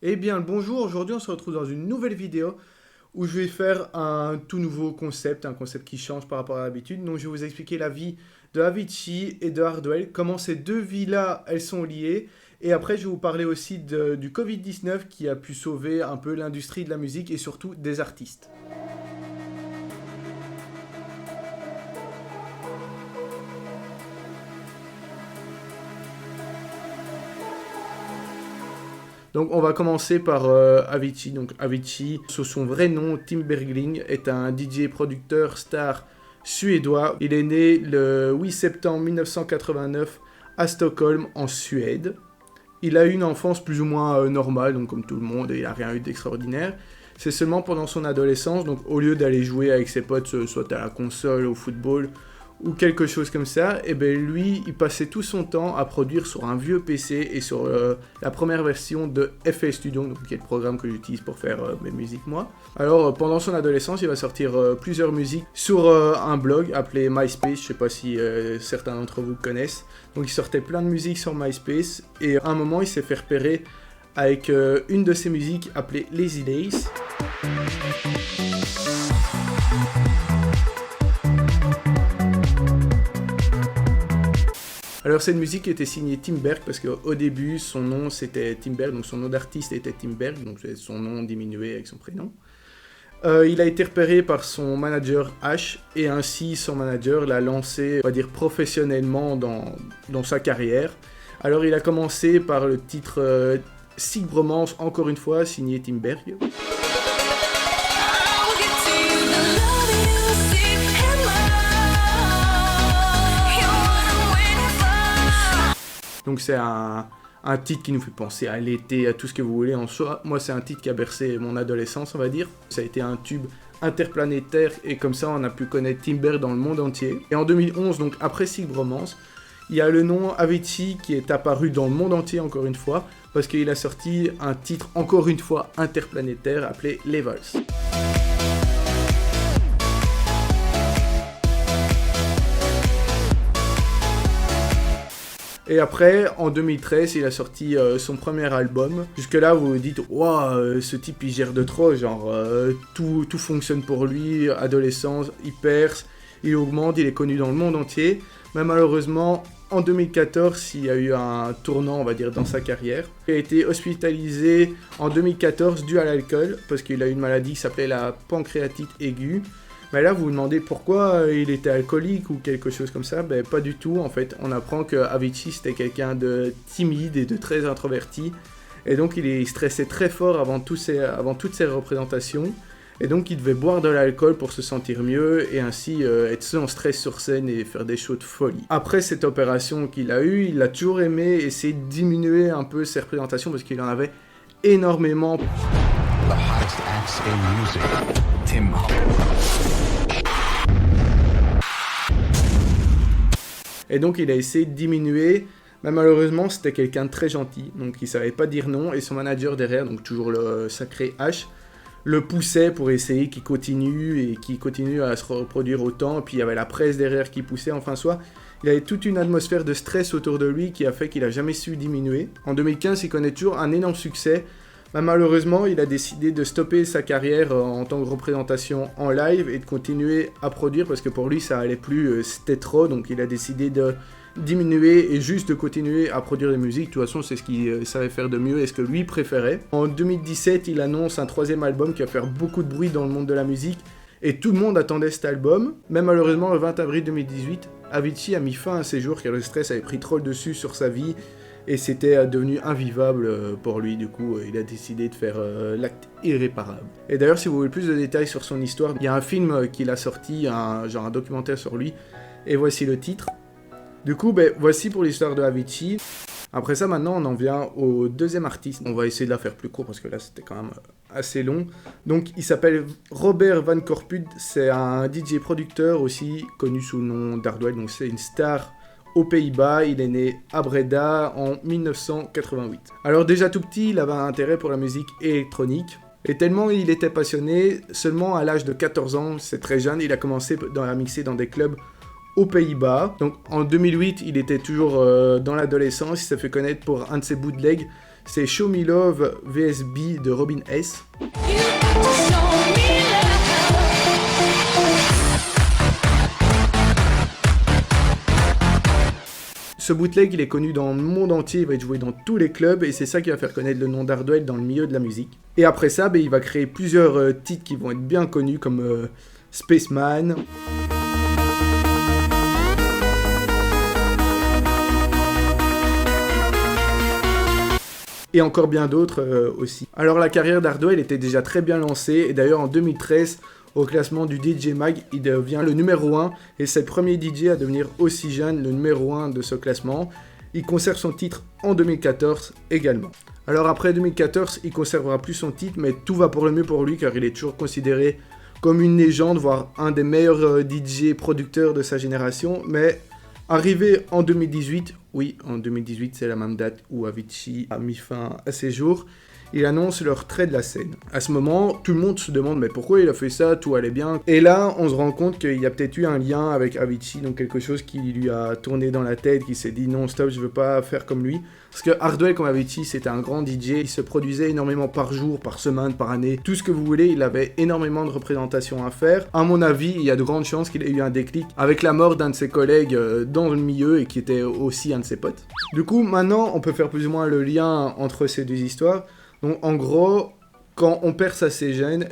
Eh bien, le bonjour, aujourd'hui on se retrouve dans une nouvelle vidéo où je vais faire un tout nouveau concept, un concept qui change par rapport à l'habitude. Donc je vais vous expliquer la vie de Avicii et de Hardwell, comment ces deux vies-là, elles sont liées. Et après, je vais vous parler aussi du Covid-19 qui a pu sauver un peu l'industrie de la musique et surtout des artistes. Donc on va commencer par Avicii. Donc Avicii, sous son vrai nom, Tim Bergling, est un DJ producteur star suédois. Il est né le 8 septembre 1989 à Stockholm, en Suède. Il a eu une enfance plus ou moins normale, donc comme tout le monde, il n'a rien eu d'extraordinaire. C'est seulement pendant son adolescence, donc au lieu d'aller jouer avec ses potes, soit à la console, au football, ou quelque chose comme ça, et ben lui, il passait tout son temps à produire sur un vieux PC et sur la première version de FL Studio, donc, qui est le programme que j'utilise pour faire mes musiques moi. Alors pendant son adolescence, il va sortir plusieurs musiques sur un blog appelé MySpace, je sais pas si certains d'entre vous connaissent. Donc il sortait plein de musiques sur MySpace, et à un moment il s'est fait repérer avec une de ses musiques appelée Lazy Days. Alors cette musique était signée Tim Berg parce qu'au début son nom c'était Tim Berg, donc son nom d'artiste était Tim Berg, donc c'est son nom diminué avec son prénom. Il a été repéré par son manager Ash et ainsi son manager l'a lancé, on va dire professionnellement dans sa carrière. Alors il a commencé par le titre Sick Bromance, encore une fois signé Tim Berg. Donc c'est un titre qui nous fait penser à l'été, à tout ce que vous voulez en soi. Moi c'est un titre qui a bercé mon adolescence, on va dire. Ça a été un tube interplanétaire et comme ça on a pu connaître Tim Berg dans le monde entier. Et en 2011, donc après Sick Bromance, il y a le nom Avicii qui est apparu dans le monde entier encore une fois parce qu'il a sorti un titre encore une fois interplanétaire appelé Levels. Et après, en 2013, il a sorti son premier album. Jusque-là, vous vous dites, waouh, ce type il gère de trop, genre tout fonctionne pour lui, adolescence, il perce, il augmente, il est connu dans le monde entier. Mais malheureusement, en 2014, il y a eu un tournant, on va dire, dans sa carrière. Il a été hospitalisé en 2014 dû à l'alcool, parce qu'il a eu une maladie qui s'appelait la pancréatite aiguë. Mais là, vous vous demandez pourquoi il était alcoolique ou quelque chose comme ça. Ben, pas du tout, en fait. On apprend que Avicii, c'était quelqu'un de timide et de très introverti. Et donc, il stressait très fort avant toutes ses représentations. Et donc, il devait boire de l'alcool pour se sentir mieux et ainsi être sans stress sur scène et faire des shows de folie. Après cette opération qu'il a eue, il a toujours aimé essayer de diminuer un peu ses représentations parce qu'il en avait énormément. The hottest acts in music. Tim. Et donc il a essayé de diminuer, mais malheureusement c'était quelqu'un de très gentil, donc il savait pas dire non, et son manager derrière, donc toujours le sacré H, le poussait pour essayer qu'il continue à se reproduire autant, et puis il y avait la presse derrière qui poussait, enfin soit, il avait toute une atmosphère de stress autour de lui qui a fait qu'il a jamais su diminuer. En 2015, il connaît toujours un énorme succès, mais malheureusement, il a décidé de stopper sa carrière en tant que représentation en live et de continuer à produire parce que pour lui, ça allait plus, c'était trop. Donc, il a décidé de diminuer et juste de continuer à produire des musiques. De toute façon, c'est ce qu'il savait faire de mieux et ce que lui préférait. En 2017, il annonce un troisième album qui va faire beaucoup de bruit dans le monde de la musique et tout le monde attendait cet album. Mais malheureusement, le 20 avril 2018, Avicii a mis fin à ses jours car le stress avait pris trop le dessus sur sa vie. Et c'était devenu invivable pour lui, du coup il a décidé de faire l'acte irréparable. Et d'ailleurs si vous voulez plus de détails sur son histoire, il y a un film qu'il a sorti, un documentaire sur lui, et voici le titre. Du coup voici pour l'histoire de Avicii. Après ça maintenant on en vient au deuxième artiste, on va essayer de la faire plus court parce que là c'était quand même assez long. Donc il s'appelle Robert Van Corput, c'est un DJ producteur aussi connu sous le nom d'Hardwell, donc c'est une star aux Pays-Bas, il est né à Breda en 1988. Alors déjà tout petit, il avait un intérêt pour la musique électronique. Et tellement il était passionné, seulement à l'âge de 14 ans, c'est très jeune, il a commencé à mixer dans des clubs aux Pays-Bas. Donc en 2008, il était toujours dans l'adolescence, il s'est fait connaître pour un de ses bootlegs c'est Show Me Love VSB de Robin S. Ce bootleg, il est connu dans le monde entier, il va être joué dans tous les clubs et c'est ça qui va faire connaître le nom d'Hardwell dans le milieu de la musique. Et après ça, il va créer plusieurs titres qui vont être bien connus comme Spaceman. Et encore bien d'autres aussi. Alors la carrière d'Hardwell était déjà très bien lancée et d'ailleurs en 2013, au classement du DJ Mag, il devient le numéro 1 et c'est le premier DJ à devenir aussi jeune le numéro 1 de ce classement. Il conserve son titre en 2014 également. Alors après 2014, il conservera plus son titre, mais tout va pour le mieux pour lui car il est toujours considéré comme une légende, voire un des meilleurs DJ producteurs de sa génération. Mais arrivé en 2018, oui, en 2018 c'est la même date où Avicii a mis fin à ses jours, il annonce le retrait de la scène. À ce moment, tout le monde se demande mais pourquoi il a fait ça, tout allait bien. Et là, on se rend compte qu'il y a peut-être eu un lien avec Avicii, donc quelque chose qui lui a tourné dans la tête, qui s'est dit non stop, je veux pas faire comme lui. Parce que Hardwell comme Avicii, c'était un grand DJ, il se produisait énormément par jour, par semaine, par année, tout ce que vous voulez, il avait énormément de représentations à faire. À mon avis, il y a de grandes chances qu'il ait eu un déclic avec la mort d'un de ses collègues dans le milieu et qui était aussi un de ses potes. Du coup, maintenant, on peut faire plus ou moins le lien entre ces deux histoires. Donc en gros, quand on perce assez jeune,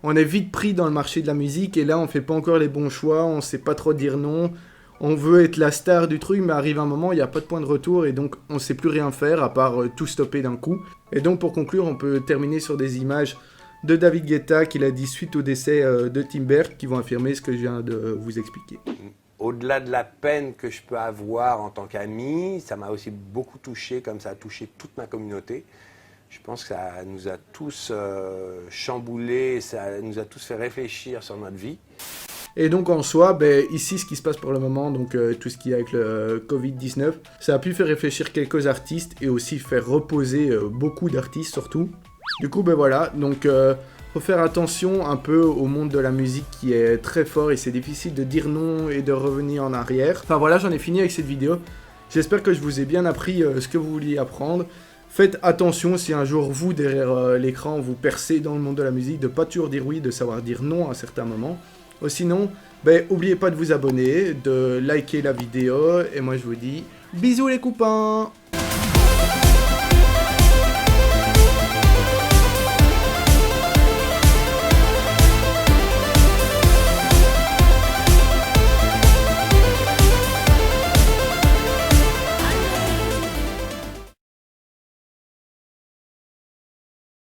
on est vite pris dans le marché de la musique et là on fait pas encore les bons choix, on sait pas trop dire non, on veut être la star du truc mais arrive un moment, il n'y a pas de point de retour et donc on sait plus rien faire à part tout stopper d'un coup. Et donc pour conclure, on peut terminer sur des images de David Guetta qu'il a dit suite au décès de Tim Berg qui vont affirmer ce que je viens de vous expliquer. Au-delà de la peine que je peux avoir en tant qu'ami, ça m'a aussi beaucoup touché, comme ça a touché toute ma communauté. Je pense que ça nous a tous chamboulés, ça nous a tous fait réfléchir sur notre vie. Et donc en soi, ici ce qui se passe pour le moment, donc tout ce qui est avec le Covid-19, ça a pu faire réfléchir quelques artistes et aussi faire reposer beaucoup d'artistes surtout. Du coup voilà, donc faut faire attention un peu au monde de la musique qui est très fort et c'est difficile de dire non et de revenir en arrière. Enfin voilà, j'en ai fini avec cette vidéo. J'espère que je vous ai bien appris ce que vous vouliez apprendre. Faites attention si un jour vous, derrière l'écran, vous percez dans le monde de la musique, de pas toujours dire oui, de savoir dire non à certains moments. Sinon, n'oubliez pas de vous abonner, de liker la vidéo, et moi je vous dis bisous les copains!